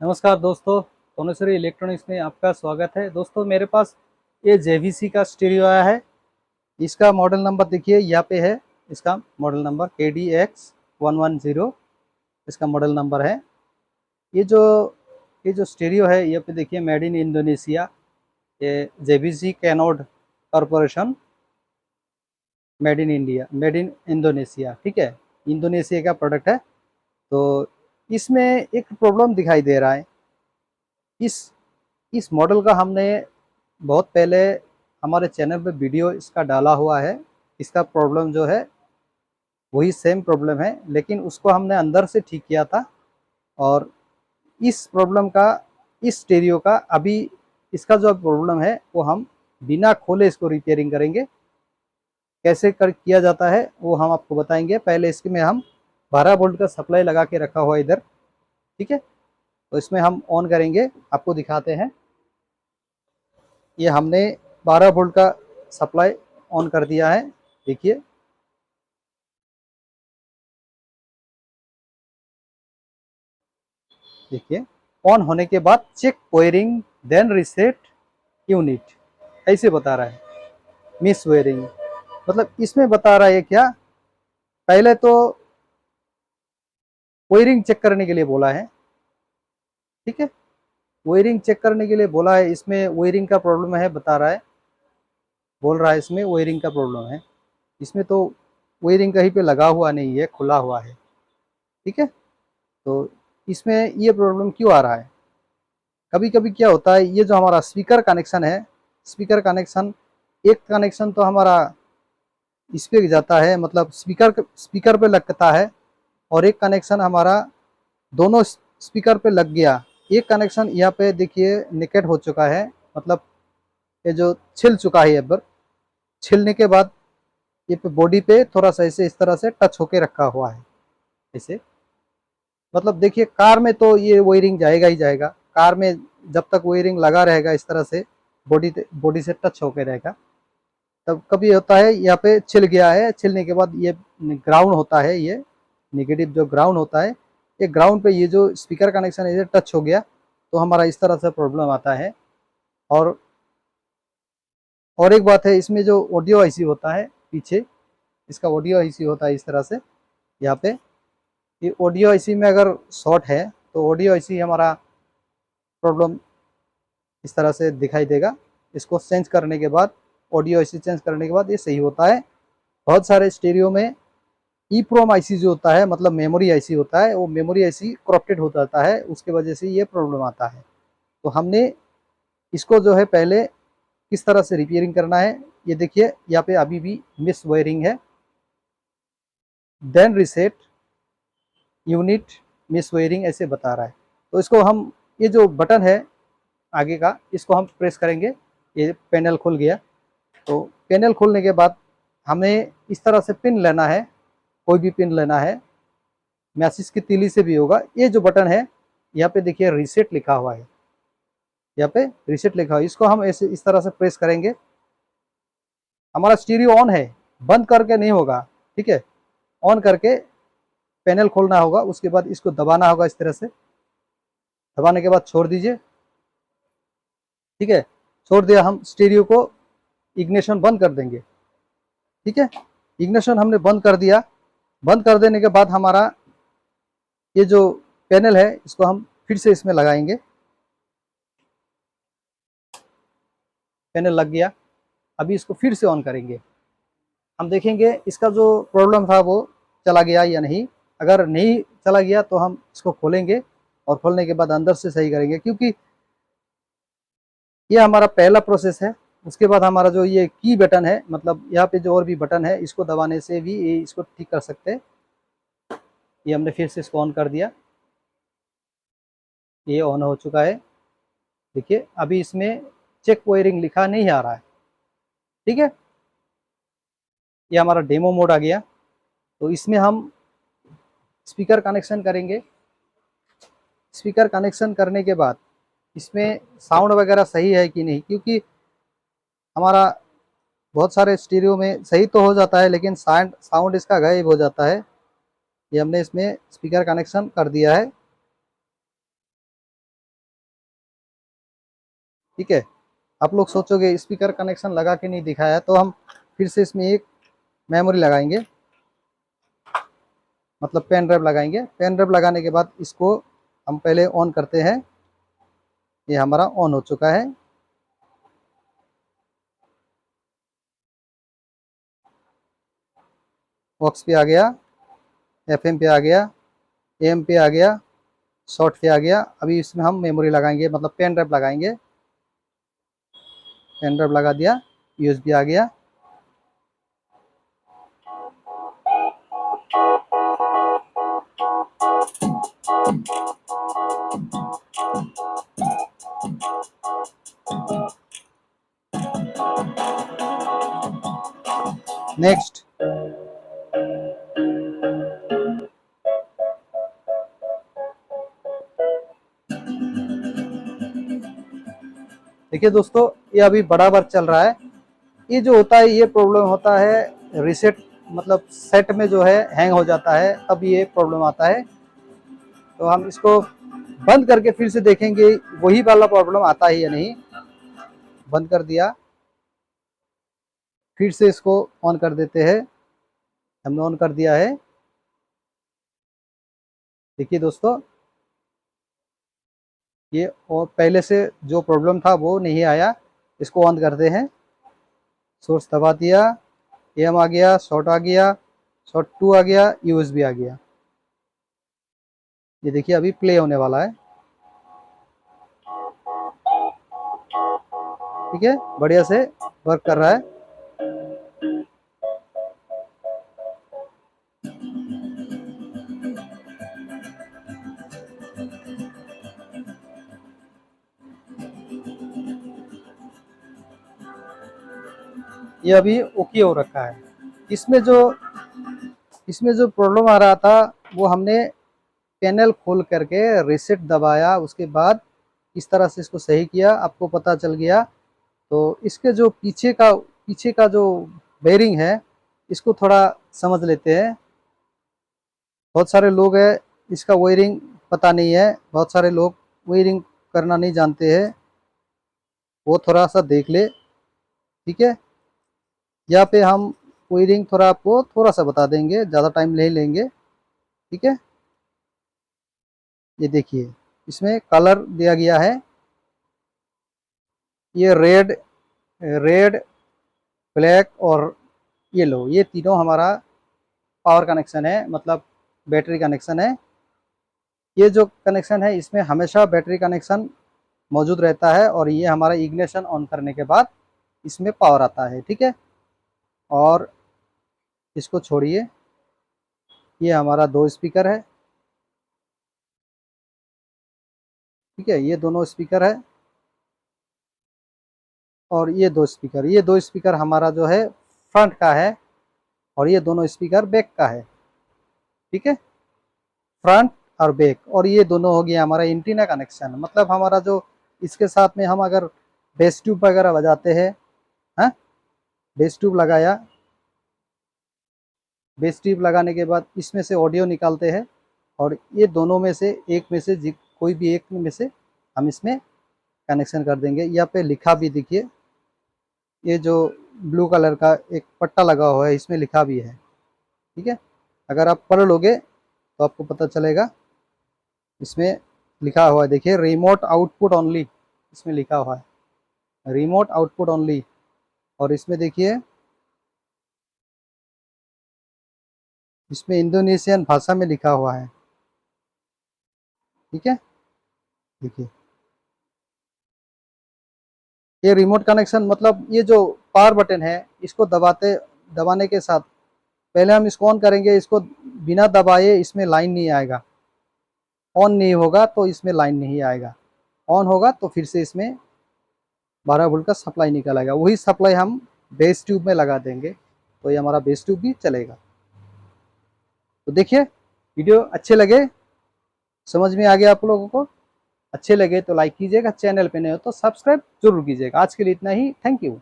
नमस्कार दोस्तों, सोनेश्वरी इलेक्ट्रॉनिक्स में आपका स्वागत है। दोस्तों मेरे पास ये जेवीसी का स्टीरियो आया है। इसका मॉडल नंबर देखिए यहाँ पे है। इसका मॉडल नंबर KDX110 इसका मॉडल नंबर है। ये जो ये जो स्टीरियो है ये पे देखिए मेड इन इंडोनेशिया। ये JVC Kenwood corporation, made in India, made in Indonesia, ठीक है। इंडोनेशिया का प्रोडक्ट है। तो इसमें एक प्रॉब्लम दिखाई दे रहा है। इस इस मॉडल का हमने बहुत पहले हमारे चैनल पे वीडियो इसका डाला हुआ है। इसका प्रॉब्लम जो है वही सेम प्रॉब्लम है, लेकिन उसको हमने अंदर से ठीक किया था। और इस प्रॉब्लम का, इस स्टीरियो का अभी इसका जो प्रॉब्लम है वो हम बिना खोले इसको रिपेयरिंग करेंगे। कैसे कर किया जाता है वो हम आपको बताएंगे। पहले इसके में हम 12 वोल्ट का सप्लाई लगा के रखा हुआ है इधर, ठीक है। तो इसमें हम ऑन करेंगे, आपको दिखाते हैं। ये हमने 12 वोल्ट का सप्लाई ऑन कर दिया है, देखिए। देखिए ऑन होने के बाद check wiring then reset unit ऐसे बता रहा है। मिस वायरिंग मतलब इसमें बता रहा है क्या, पहले तो वायरिंग चेक करने के लिए बोला है, ठीक है। वायरिंग चेक करने के लिए बोला है। इसमें वायरिंग का प्रॉब्लम है बता रहा है, बोल रहा है इसमें वायरिंग का प्रॉब्लम है। इसमें तो वायरिंग कहीं पे लगा हुआ नहीं है, खुला हुआ है, ठीक है। तो इसमें ये प्रॉब्लम क्यों आ रहा है? कभी कभी क्या होता है, ये जो हमारा स्पीकर कनेक्शन है, स्पीकर कनेक्शन, एक कनेक्शन तो हमारा इस पे जाता है, मतलब स्पीकर पे लगता है, और एक कनेक्शन हमारा दोनों स्पीकर पे लग गया। एक कनेक्शन यहाँ पे देखिए निकेट हो चुका है, मतलब ये जो छिल चुका है, ये पर छिलने के बाद ये पे बॉडी पे थोड़ा सा ऐसे इस तरह से टच होके रखा हुआ है ऐसे। मतलब देखिए कार में तो ये वायरिंग जाएगा ही जाएगा। कार में जब तक वायरिंग लगा रहेगा इस तरह से बॉडी बॉडी से टच होके रहेगा। तब कभी होता है यहाँ पे छिल गया है, छिलने के बाद ये ग्राउंड होता है, ये नेगेटिव जो ग्राउंड होता है, ये ग्राउंड पे ये जो स्पीकर कनेक्शन है ये टच हो गया, तो हमारा इस तरह से प्रॉब्लम आता है। और एक बात है, इसमें जो ऑडियो आईसी होता है पीछे, इसका ऑडियो आईसी होता है इस तरह से यहाँ पे। ये ऑडियो आईसी में अगर शॉर्ट है तो ऑडियो आईसी हमारा प्रॉब्लम इस तरह से दिखाई देगा। इसको चेंज करने के बाद, ऑडियो आईसी चेंज करने के बाद ये सही होता है। बहुत सारे स्टीरियो में EEPROM आईसी जो होता है, मतलब मेमोरी आईसी होता है, वो मेमोरी आईसी करप्टेड हो जाता है, उसके वजह से ये प्रॉब्लम आता है। तो हमने इसको जो है पहले किस तरह से रिपेयरिंग करना है, ये देखिए यहाँ पे अभी भी मिस वायरिंग है। Then reset unit miswiring ऐसे बता रहा है। तो इसको हम, ये जो बटन है आगे का, इसको हम प्रेस करेंगे, ये पैनल खुल गया। तो पैनल खोलने के बाद हमें इस तरह से पिन लेना है, कोई भी पिन लेना है, मैसिस की तीली से भी होगा। ये जो बटन है यहाँ पे देखिए रीसेट लिखा हुआ है, यहाँ पे रीसेट लिखा हुआ है। इसको हम ऐसे इस तरह से प्रेस करेंगे। हमारा स्टीरियो ऑन है, बंद करके नहीं होगा, ठीक है। ऑन करके पैनल खोलना होगा, उसके बाद इसको दबाना होगा इस तरह से। दबाने के बाद छोड़ दीजिए, ठीक है। छोड़ दिया, हम स्टीरियो को इग्निशन बंद कर देंगे, ठीक है। इग्निशन हमने बंद कर दिया। बंद कर देने के बाद हमारा ये जो पैनल है इसको हम फिर से इसमें लगाएंगे। पैनल लग गया। अभी इसको फिर से ऑन करेंगे, हम देखेंगे इसका जो प्रॉब्लम था वो चला गया या नहीं। अगर नहीं चला गया तो हम इसको खोलेंगे, और खोलने के बाद अंदर से सही करेंगे, क्योंकि ये हमारा पहला प्रोसेस है। उसके बाद हमारा जो ये की बटन है, मतलब यहाँ पे जो और भी बटन है, इसको दबाने से भी ये इसको ठीक कर सकते हैं। ये हमने फिर से इसको ऑन कर दिया, ये ऑन हो चुका है। देखिए अभी इसमें चेक वायरिंग लिखा नहीं आ रहा है, ठीक है। ये हमारा डेमो मोड आ गया। तो इसमें हम स्पीकर कनेक्शन करेंगे। स्पीकर कनेक्शन करने के बाद इसमें साउंड वगैरह सही है कि नहीं, क्योंकि हमारा बहुत सारे स्टीरियो में सही तो हो जाता है लेकिन साउंड साउंड इसका गायब हो जाता है। ये हमने इसमें स्पीकर कनेक्शन कर दिया है। ठीक है। आप लोग सोचोगे स्पीकर कनेक्शन लगा के नहीं दिखाया, तो हम फिर से इसमें एक मेमोरी लगाएंगे, मतलब पेन ड्राइव लगाएंगे। पेन ड्राइव लगाने के बाद इसको हम पहले ऑन करते हैं। ये हमारा ऑन हो चुका है। ऑक्स पे आ गया, एफएम पे आ गया, एम पे आ गया, शॉर्ट पे आ गया। अभी इसमें हम मेमोरी लगाएंगे, मतलब पेन ड्राइव लगाएंगे। पेन ड्राइव लगा दिया, यूएसबी आ गया। नेक्स्ट, देखिए दोस्तों, ये अभी बराबर चल रहा है। ये जो होता है, ये प्रॉब्लम होता है रीसेट, मतलब सेट में जो है हैंग हो जाता है, तब ये प्रॉब्लम आता है। तो हम इसको बंद करके फिर से देखेंगे वही वाला प्रॉब्लम आता है या नहीं। बंद कर दिया, फिर से इसको ऑन कर देते हैं। हमने ऑन कर दिया है। देखिए दोस्तों, ये और पहले से जो प्रॉब्लम था वो नहीं आया। इसको ऑन करते हैं। सोर्स दबा दिया, एम आ गया, शॉर्ट आ गया, शॉर्ट 2 आ गया, यूएसबी आ गया। ये देखिए अभी प्ले होने वाला है। ठीक है, बढ़िया से वर्क कर रहा है। ये अभी ओके हो रखा है। इसमें जो प्रॉब्लम आ रहा था, वो हमने पैनल खोल करके रीसेट दबाया, उसके बाद इस तरह से इसको सही किया, आपको पता चल गया। तो इसके जो पीछे का जो बेरिंग है, इसको थोड़ा समझ लेते हैं। बहुत सारे लोग हैं, इसका वायरिंग पता नहीं है, बहुत सारे लोग वायरिंग करना नहीं जानते हैं, वो थोड़ा सा देख ले। ठीक है, यहाँ पे हम वायरिंग थोड़ा आपको थोड़ा सा बता देंगे, ज़्यादा टाइम नहीं लेंगे। ठीक है, ये देखिए इसमें कलर दिया गया है। ये रेड, ब्लैक और येलो, ये तीनों हमारा पावर कनेक्शन है, मतलब बैटरी कनेक्शन है। ये जो कनेक्शन है, इसमें हमेशा बैटरी कनेक्शन मौजूद रहता है, और ये हमारा इग्निशन ऑन करने के बाद इसमें पावर आता है। ठीक है, और इसको छोड़िए। ये हमारा 2 स्पीकर है। ठीक है, ये दोनों स्पीकर है, और ये 2 स्पीकर हमारा जो है फ्रंट का है, और ये दोनों स्पीकर बैक का है। ठीक है, फ्रंट और बैक, और ये दोनों हो गया हमारा एंटीना कनेक्शन। मतलब हमारा जो इसके साथ में हम अगर बेस ट्यूब वगैरह बजाते हैं, हाँ, बेस ट्यूब लगाया, बेस ट्यूब लगाने के बाद इसमें से ऑडियो निकालते हैं, और ये दोनों में से एक में से कोई भी एक में से हम इसमें कनेक्शन कर देंगे। यहाँ पे लिखा भी देखिए, ये जो ब्लू कलर का एक पट्टा लगा हुआ है, इसमें लिखा भी है। ठीक है, अगर आप पढ़ लोगे तो आपको पता चलेगा। इसमें लिखा हुआ है, देखिए रिमोट आउटपुट ओनली, इसमें लिखा हुआ है रिमोट आउटपुट ओनली। और इसमें देखिए, इसमें इंडोनेशियन भाषा में लिखा हुआ है। ठीक है, देखिए ये रिमोट कनेक्शन, मतलब ये जो पावर बटन है, इसको दबाने के साथ पहले हम इसको ऑन करेंगे। इसको बिना दबाए इसमें लाइन नहीं आएगा। ऑन नहीं होगा तो इसमें लाइन नहीं आएगा, ऑन होगा तो फिर से इसमें 12 वोल्ट का सप्लाई निकल आएगा। वही सप्लाई हम बेस ट्यूब में लगा देंगे, तो ये हमारा बेस ट्यूब भी चलेगा। तो देखिए, वीडियो अच्छे लगे, समझ में आ गया आप लोगों को? अच्छे लगे तो लाइक कीजिएगा, चैनल पे नए हो तो सब्सक्राइब जरूर कीजिएगा। आज के लिए इतना ही, थैंक यू।